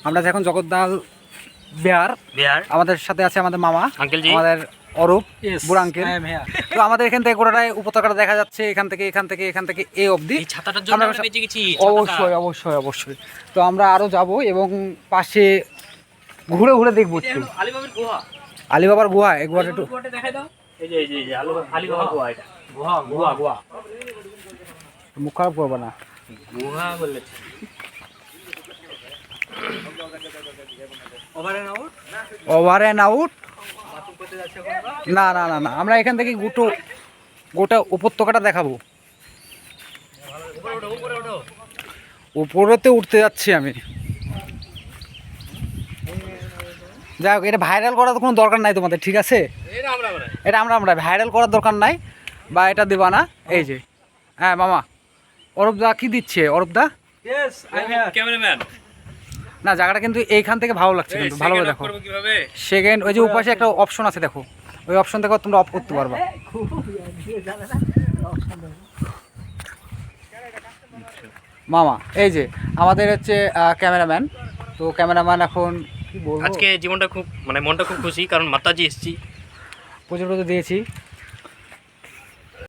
আমরা এখন জগদ্দল বিহার, আমাদের সাথে আছে আমাদের মামা আঙ্কেলজি, আমাদের অরূপ বুড়া আঙ্কেল। তো আমাদের এখান থেকে গোটাটাই উপত্যকাটা দেখা যাচ্ছে, এখান থেকে এই অবধি। এই ছাতাটার জন্য আমরা বেঁচে গেছি। অবশ্যই। তো আমরা আরো যাব এবং পাশে ঘুরে দেখবো একটু আলিবাবার গুহা। একবার একটু দেখাই দাও। এই যে আলিবাবার গুহা, এটা গুহা মুখ খারাপ করবো না, গুহা বললে ওভার অ্যান্ড আউট। না, আমরা এখান থেকে গোটা উপত্যকাটা দেখাবো। উপরেতে উঠতে যাচ্ছি আমি। যাই হোক, এটা ভাইরাল করার কোনো দরকার নাই তোমাদের, ঠিক আছে? এটা আমরা ভাইরাল করার দরকার নাই, বা এটা দেবা না। এই যে হ্যাঁ মামা, অরূপ দা কি দিচ্ছে? অরূপ দা ক্যামেরাম্যান না, জায়গাটা কিন্তু এইখান থেকে ভালো লাগছে, কিন্তু ভালো করে দেখো। সেকেন্ড ওই যে উপাশে একটা অপশন আছে, দেখো ওই অপশন থেকে তোমরা অফ করতে পারবা। মামা এই যে আমাদের হচ্ছে ক্যামেরাম্যান। তো ক্যামেরাম্যান এখন কি বলবো, আজকে জীবনটা খুব মনটা খুব খুশি, কারণ মাতাজি এসেছি, প্রচুর দিয়েছি।